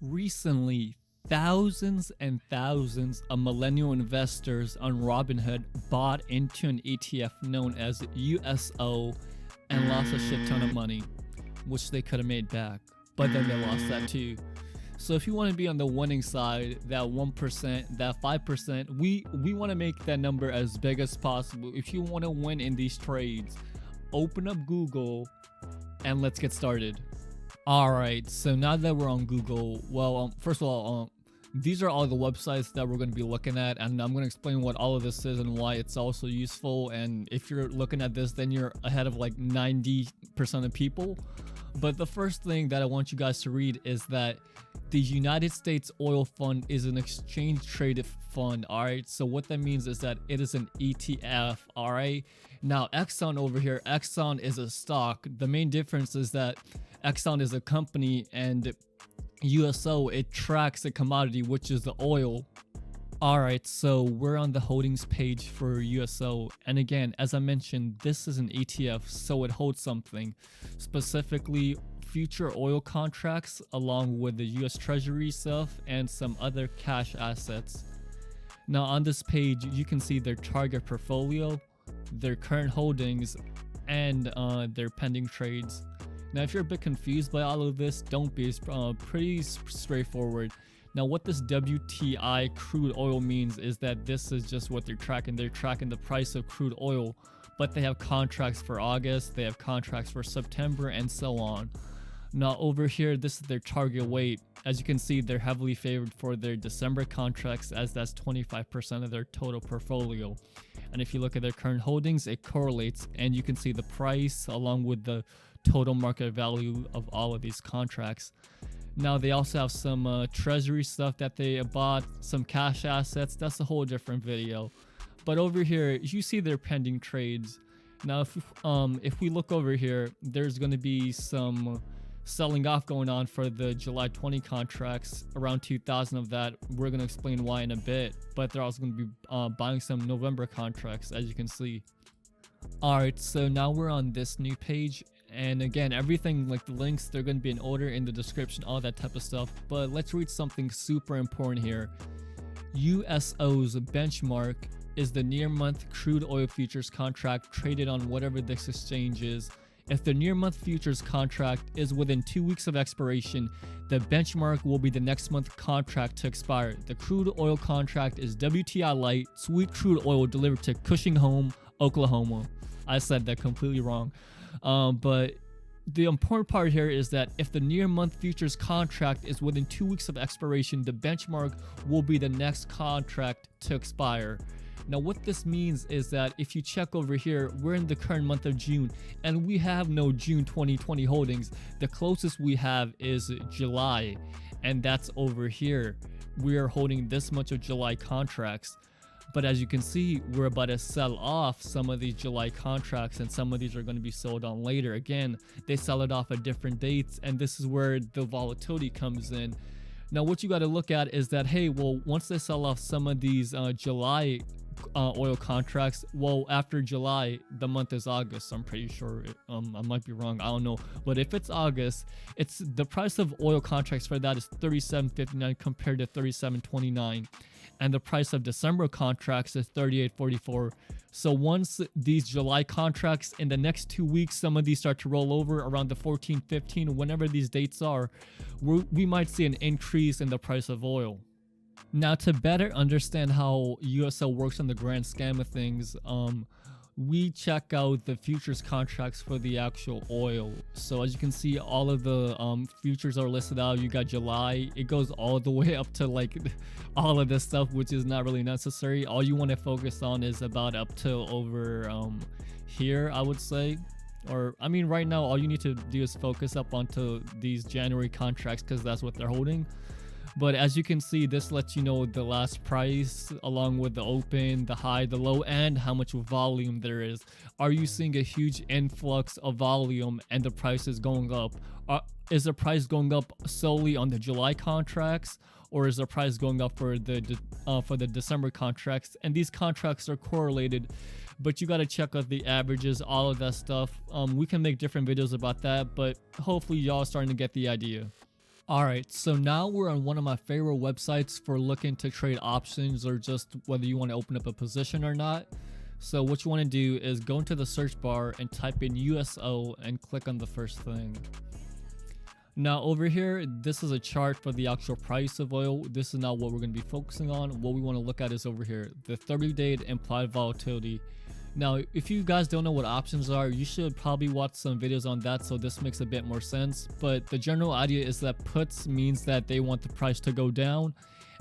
Recently, thousands and thousands of millennial investors on Robinhood bought into an ETF known as USO and lost a shit ton of money, which they could have made back, but then they lost that too. So if you want to be on the winning side, that 1%, that 5%, we want to make that number as big as possible. If you want to win in these trades, open up Google and let's get started. Alright, so now that we're on Google, well, first of all, these are all the websites that we're going to be looking at, and I'm going to explain what all of this is and why it's also useful. And if you're looking at this, then you're ahead of like 90% of people. But the first thing that I want you guys to read is that the United States Oil Fund is an exchange traded fund. Alright, so what that means is that it is an ETF. Alright, now Exxon over here, Exxon is a stock. The main difference is that Exxon is a company and USO, it tracks a commodity, which is the oil. Alright, so we're on the holdings page for USO, and again, as I mentioned, this is an ETF, so it holds something, specifically future oil contracts along with the US Treasury stuff and some other cash assets. Now on this page you can see their target portfolio, their current holdings, and their pending trades. Now if you're a bit confused by all of this, don't be. It's pretty straightforward. Now what this WTI crude oil means is that this is just what they're tracking. They're tracking the price of crude oil, but they have contracts for August, they have contracts for September, and so on. Now over here, this is their target weight. As you can see, they're heavily favored for their December contracts, as that's 25% of their total portfolio. And if you look at their current holdings, it correlates, and you can see the price along with the total market value of all of these contracts. Now they also have some treasury stuff that they bought, some cash assets. That's a whole different video. But over here you see their pending trades. Now if we look over here, there's going to be some selling off going on for the July 20 contracts, around 2,000 of that. We're going to explain why in a bit, but they're also going to be buying some November contracts, as you can see. Alright, so now we're on this new page, and again, everything like the links, they're going to be in order in the description, all that type of stuff. But let's read something super important here. USO's benchmark is the near month crude oil futures contract traded on whatever this exchange is. If the near month futures contract is within 2 weeks of expiration, the benchmark will be the next month contract to expire. The crude oil contract is WTI light, sweet crude oil delivered to Cushing Home, Oklahoma. I said that completely wrong. But the important part here is that if the near month futures contract is within 2 weeks of expiration, the benchmark will be the next contract to expire. Now what this means is that if you check over here, we're in the current month of June and we have no June 2020 holdings. The closest we have is July, and that's over here. We are holding this much of July contracts. But as you can see, we're about to sell off some of these July contracts, and some of these are going to be sold on later. Again, they sell it off at different dates, and this is where the volatility comes in. Now what you got to look at is that, hey, well, once they sell off some of these July oil contracts, well, after July, the month is August. I'm pretty sure. I might be wrong, I don't know. But if it's August, it's the price of oil contracts for that is $37.59 compared to $37.29, and the price of December contracts is $38.44. So once these July contracts, in the next 2 weeks, some of these start to roll over around the 14, 15, whenever these dates are, we might see an increase in the price of oil. Now, to better understand how USO works on the grand scheme of things, we check out the futures contracts for the actual oil. So as you can see, all of the futures are listed out. You got July, it goes all the way up to like all of this stuff, which is not really necessary. All you want to focus on is about up to over here, I would say. Or I mean, right now all you need to do is focus up onto these January contracts, because that's what they're holding. But as you can see, this lets you know the last price along with the open, the high, the low, and how much volume there is. Are you seeing a huge influx of volume and the price is going up? Is the price going up solely on the July contracts, or is the price going up for the December contracts? And these contracts are correlated, but you got to check out the averages, all of that stuff. We can make different videos about that, but hopefully y'all are starting to get the idea. All right, so now we're on one of my favorite websites for looking to trade options or just whether you want to open up a position or not. So what you want to do is go into the search bar and type in USO and click on the first thing. Now over here, this is a chart for the actual price of oil. This is not what we're going to be focusing on. What we want to look at is over here, the 30-day implied volatility. Now, if you guys don't know what options are, you should probably watch some videos on that, so this makes a bit more sense. But the general idea is that puts means that they want the price to go down,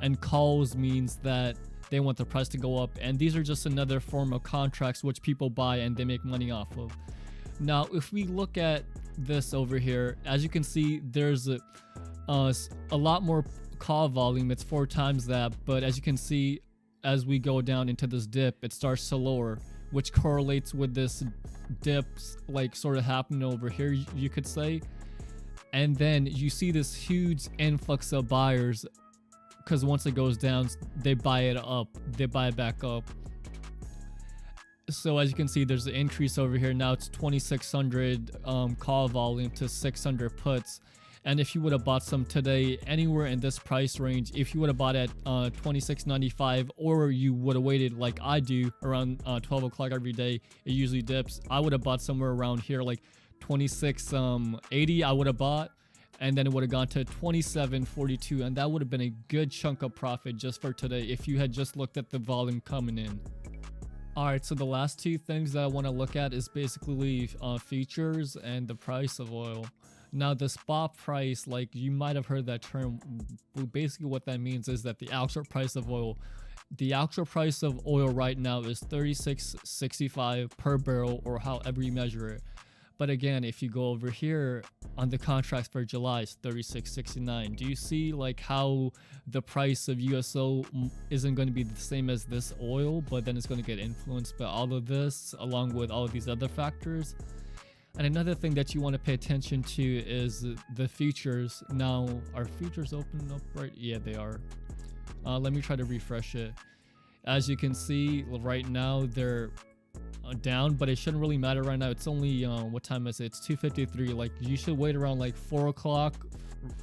and calls means that they want the price to go up. And these are just another form of contracts which people buy and they make money off of. Now, if we look at this over here, as you can see, there's a lot more call volume. It's 4 times that, but as you can see, as we go down into this dip, it starts to lower, which correlates with this dips like sort of happening over here, you could say. And then you see this huge influx of buyers, because once it goes down, they buy it up, they buy it back up. So as you can see, there's an increase over here. Now it's 2,600 call volume to 600 puts. And if you would have bought some today anywhere in this price range, if you would have bought at $26.95, or you would have waited like I do around 12 o'clock every day, it usually dips. I would have bought somewhere around here like 26.80 I would have bought, and then it would have gone to 27.42, and that would have been a good chunk of profit just for today if you had just looked at the volume coming in. Alright, so the last 2 things that I want to look at is basically features and the price of oil. Now the spot price, like you might have heard that term, basically what that means is that the actual price of oil right now is $36.65 per barrel, or however you measure it. But again, if you go over here on the contracts for July, it's $36.69. Do you see like how the price of USO isn't going to be the same as this oil, but then it's going to get influenced by all of this along with all of these other factors? And another thing that you want to pay attention to is the futures. Now, are futures open up right? Yeah, they are. Let me try to refresh it. As you can see, right now they're down, but it shouldn't really matter right now. It's only what time is it? It's 2:53. Like you should wait around like 4 o'clock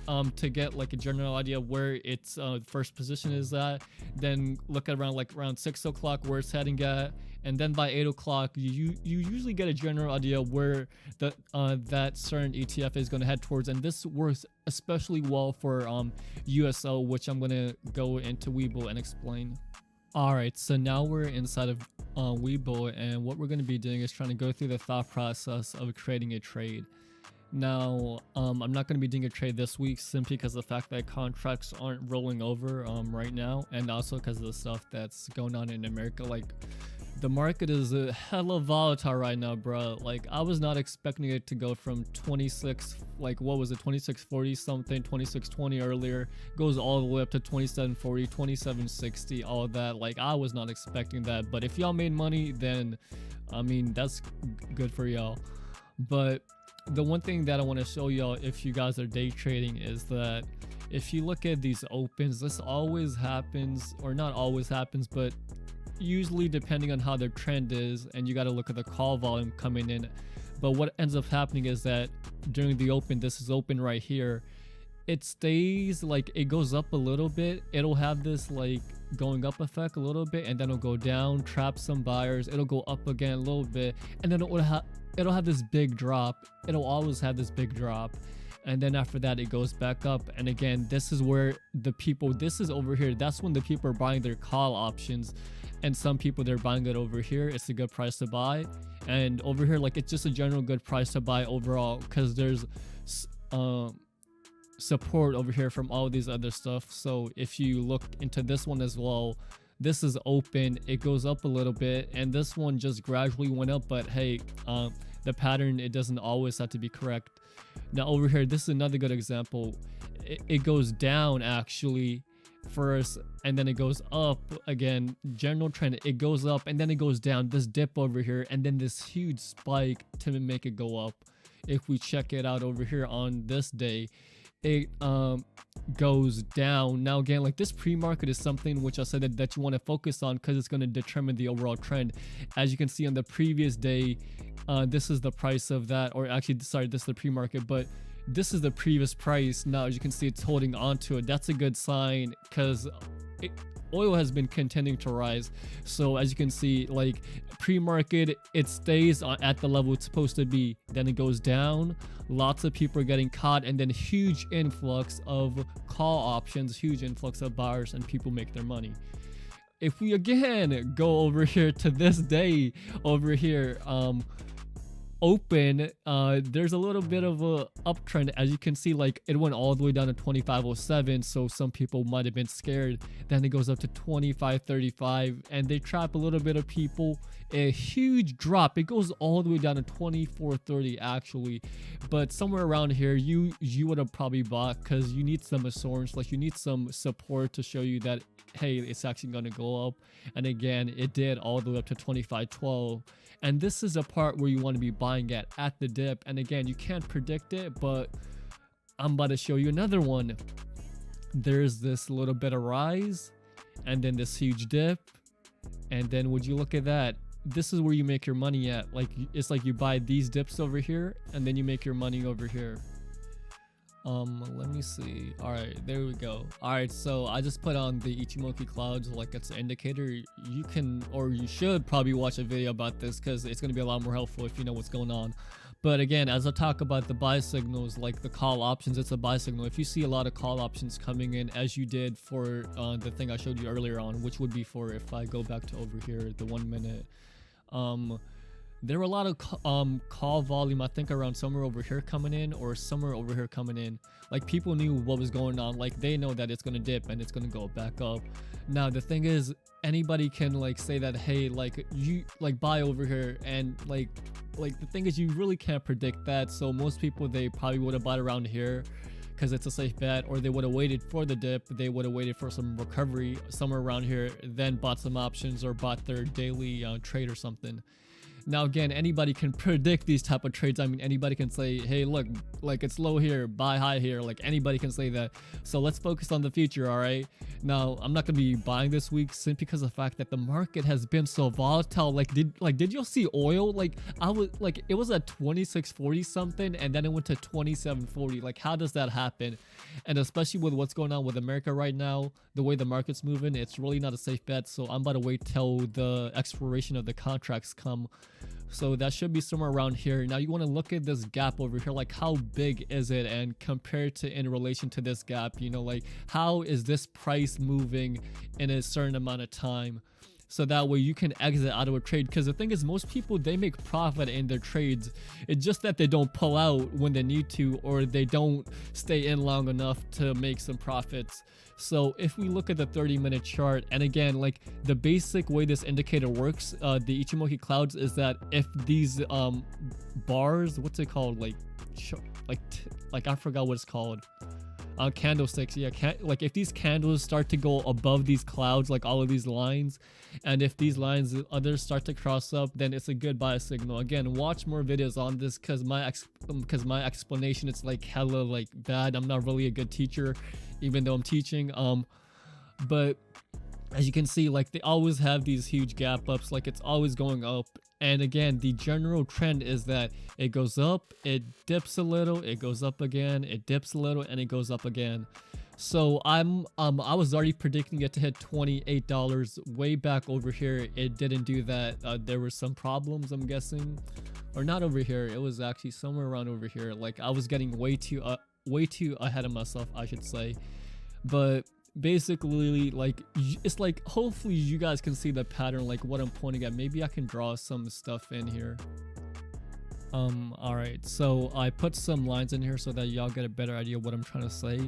to get like a general idea of where its first position is at. Then look at around 6 o'clock where it's heading at, and then by 8 o'clock you usually get a general idea where that certain ETF is going to head towards. And this works especially well for USO, which I'm going to go into Weibo and explain. Alright, so now we're inside of Weibo, and what we're going to be doing is trying to go through the thought process of creating a trade. Now, I'm not going to be doing a trade this week simply because of the fact that contracts aren't rolling over right now, and also because of the stuff that's going on in America. Like, the market is a hella volatile right now, bro. Like, I was not expecting it to go from 26, like what was it, 2640 something, 2620 earlier, goes all the way up to 2740, 2760, all of that. Like, I was not expecting that. But if y'all made money, then I mean, that's good for y'all. But the one thing that I want to show y'all if you guys are day trading is that if you look at these opens, this always happens, or not always happens, but usually depending on how their trend is, and you got to look at the call volume coming in. But what ends up happening is that during the open, this is open right here, it stays like it goes up a little bit. It'll have this like going up effect a little bit, and then it'll go down, trap some buyers, it'll go up again a little bit, and then it'll have this big drop. It'll always have this big drop, and then after that it goes back up. And again, this is where the people, this is over here, that's when the people are buying their call options. And some people, they're buying it over here. It's a good price to buy. And over here, like, it's just a general good price to buy overall, because there's support over here from all these other stuff. So if you look into this one as well, this is open, it goes up a little bit, and this one just gradually went up. But hey, the pattern, it doesn't always have to be correct. Now over here, this is another good example. It goes down actually first, and then it goes up again. General trend, it goes up and then it goes down, this dip over here, and then this huge spike to make it go up. If we check it out over here on this day, it goes down. Now again, like, this pre-market is something which I said that you want to focus on, because it's going to determine the overall trend. As you can see on the previous day, this is the price of that, or actually sorry, this is the pre-market, but this is the previous price. Now, as you can see, it's holding on to it. That's a good sign, because oil has been continuing to rise. So as you can see, like pre-market, it stays at the level it's supposed to be, then it goes down. Lots of people are getting caught, and then huge influx of call options, huge influx of buyers, and people make their money. If we again go over here to this day over here, open, there's a little bit of a uptrend. As you can see, like it went all the way down to 25.07, so some people might have been scared. Then it goes up to 25.35, and they trap a little bit of people. A huge drop, it goes all the way down to 24.30 actually, but somewhere around here you would have probably bought, because you need some assurance, like you need some support to show you that, hey, it's actually going to go up. And again, it did all the way up to 25.12. And this is a part where you want to be buying at the dip. And again, you can't predict it, but I'm about to show you another one. There's this little bit of rise, and then this huge dip, and then would you look at that, this is where you make your money at. Like it's like you buy these dips over here, and then you make your money over here. Let me see. All right, there we go. All right, so I just put on the Ichimoku clouds like it's an indicator. You can, or you should probably watch a video about this, because it's going to be a lot more helpful if you know what's going on. But again, as I talk about the buy signals, like the call options, it's a buy signal. If you see a lot of call options coming in, as you did for the thing I showed you earlier on, which would be for, if I go back to over here, the 1 minute, there were a lot of call volume, I think around somewhere over here coming in, or somewhere over here coming in. Like people knew what was going on. Like they know that it's going to dip and it's going to go back up. Now the thing is, anybody can like say that, hey, like you like buy over here, and like the thing is, you really can't predict that. So most people, they probably would have bought around here because it's a safe bet, or they would have waited for the dip, they would have waited for some recovery somewhere around here, then bought some options or bought their daily trade or something. Now again, anybody can predict these type of trades. I mean, anybody can say, hey, look, like it's low here, buy high here. Like anybody can say that. So let's focus on the future. All right, now I'm not gonna be buying this week simply because of the fact that the market has been so volatile. Did you see oil? Like I was like, it was at 26.40 something, and then it went to 27.40. Like how does that happen? And especially with what's going on with America right now, the way the market's moving, it's really not a safe bet. So I'm about to wait till the expiration of the contracts come. So that should be somewhere around here. Now you want to look at this gap over here, like how big is it, and compare it to in relation to this gap, you know, like how is this price moving in a certain amount of time, so that way you can exit out of a trade. Because the thing is, most people, they make profit in their trades. It's just that they don't pull out when they need to, or they don't stay in long enough to make some profits. So if we look at the 30-minute chart, and again, like the basic way this indicator works, the Ichimoku clouds, is that if these bars, what's it called, like I forgot what it's called, candlesticks, yeah, like if these candles start to go above these clouds, like all of these lines, and if these lines others start to cross up, then it's a good buy signal. Again, watch more videos on this, because my explanation, it's like hella like bad. I'm not really a good teacher, even though I'm teaching. But as you can see, like they always have these huge gap ups, like it's always going up. And again, the general trend is that it goes up, it dips a little, it goes up again, it dips a little, and it goes up again. So I was already predicting it to hit $28 way back over here. It didn't do that. There were some problems, I'm guessing, or not over here. It was actually somewhere around over here. Like I was getting way too ahead of myself, I should say. But basically, like it's like, hopefully you guys can see the pattern, like what I'm pointing at. Maybe I can draw some stuff in here. All right, so I put some lines in here so that y'all get a better idea of what I'm trying to say.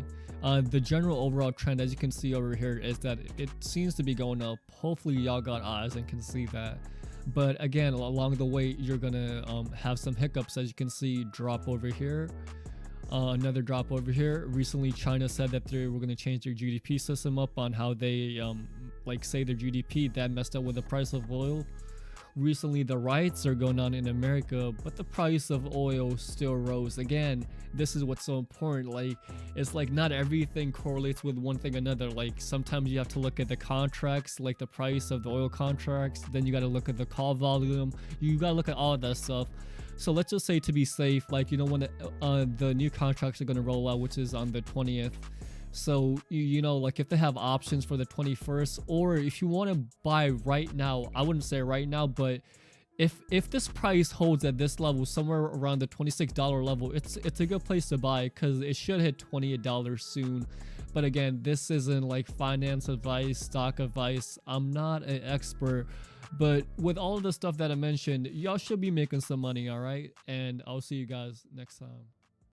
The general overall trend, as you can see over here, is that it seems to be going up. Hopefully y'all got eyes and can see that. But again, along the way, you're gonna have some hiccups. As you can see, drop over here, another drop over here. Recently, China said that they were going to change their GDP system up on how they like say their GDP. That messed up with the price of oil. Recently, the riots are going on in America, but the price of oil still rose. Again, this is what's so important. Like, it's like not everything correlates with one thing or another. Like sometimes you have to look at the contracts, like the price of the oil contracts. Then you got to look at the call volume. You got to look at all of that stuff. So let's just say, to be safe, like, you know, when the new contracts are going to roll out, which is on the 20th. So you know, like, if they have options for the 21st, or if you want to buy right now, I wouldn't say right now, but if this price holds at this level, somewhere around the $26 level, it's a good place to buy, because it should hit $28 soon. But again, this isn't like finance advice, stock advice. I'm not an expert, but with all of the stuff that I mentioned, y'all should be making some money. All right, and I'll see you guys next time.